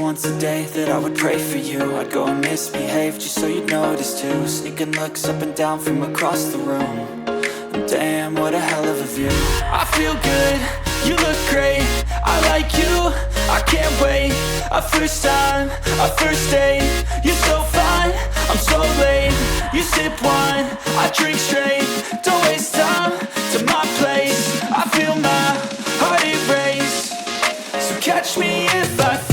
once a day that I would pray for you. I'd go and misbehave just so you'd notice too. Sneaking looks up and down from across the room. And damn, what a hell of a view. I feel good, you look great, I like you, I can't wait. A first time, a first date, you're so fine, I'm so late. You sip wine, I drink straight. Don't waste time to my place. I feel my heart erase. So catch me if I fall.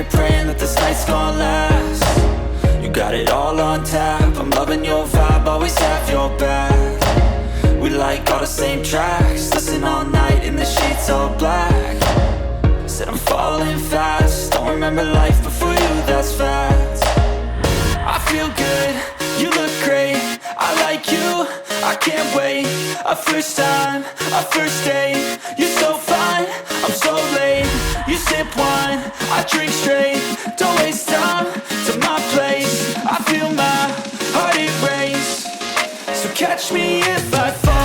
Praying that this night's gonna last. You got it all on tap, I'm loving your vibe, always have your back. We like all the same tracks, listen all night in the sheets all black. Said I'm falling fast, don't remember life before you, that's fact. I feel good, you look great, I like you, I can't wait. A first time, a first date, you're so fine, I'm so late. You sip wine, I drink straight. Don't waste time to my place. I feel my heart erase. So catch me if I fall.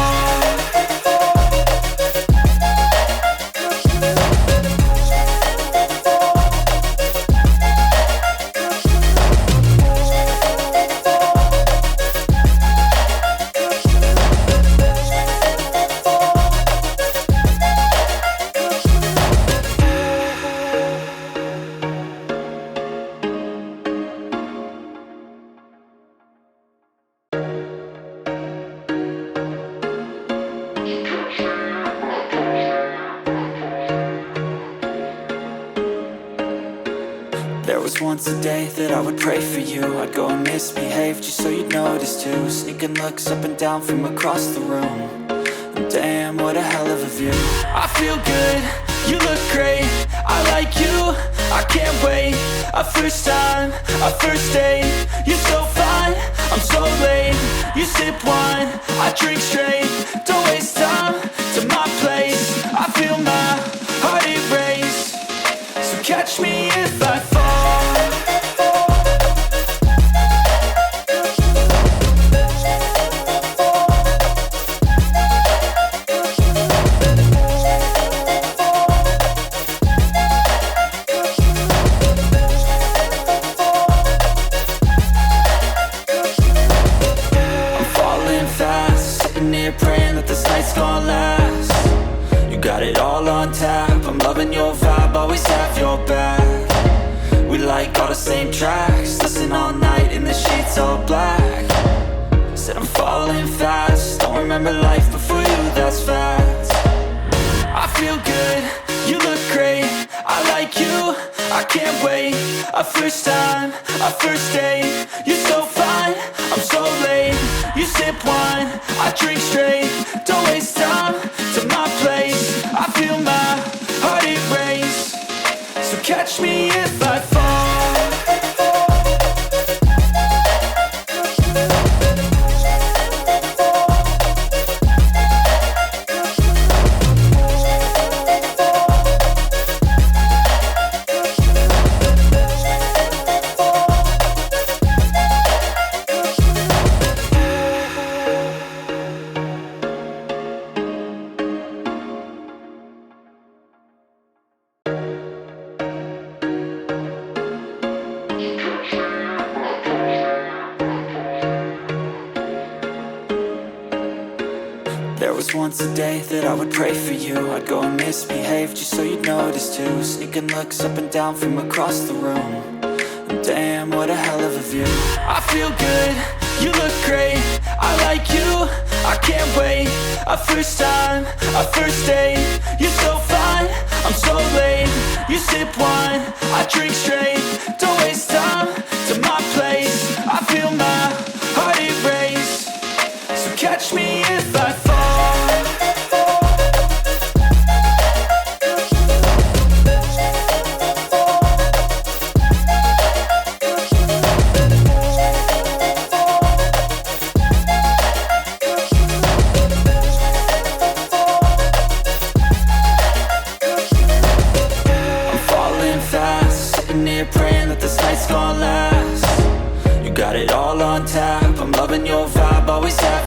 There was once a day that I would pray for you. I'd go and misbehave just so you'd notice too. Sneaking looks up and down from across the room. And damn, what a hell of a view. I feel good, you look great, I like you, I can't wait. A first time, a first date, you're so fine, I'm so late. You sip wine, I drink straight. Don't waste time to my place. I feel my heart erase. So catch me if I fall. Praying that this night's gonna last. You got it all on tap, I'm loving your vibe, always have your back. We like all the same tracks, listen all night in the sheets all black. Said I'm falling fast, don't remember life before you, that's fact. I feel good, you look great, I like you, I can't wait. A first time, a first date, you're so fine, I'm so late. You sip wine, I drink straight. Don't waste time to my place. I feel my heart erase. So catch me if I fall. There was once a day that I would pray for you. I'd go and misbehave just so you'd notice too. Sneaking looks up and down from across the room. And damn, what a hell of a view. I feel good, you look great, I like you, I can't wait. A first time, a first date, you're so fine, I'm so late. You sip wine, I drink straight. Don't waste time to my place. I feel my heart erase. So catch me if I fall. here praying that this night's gonna last. You got it all on tap, I'm loving your vibe, always have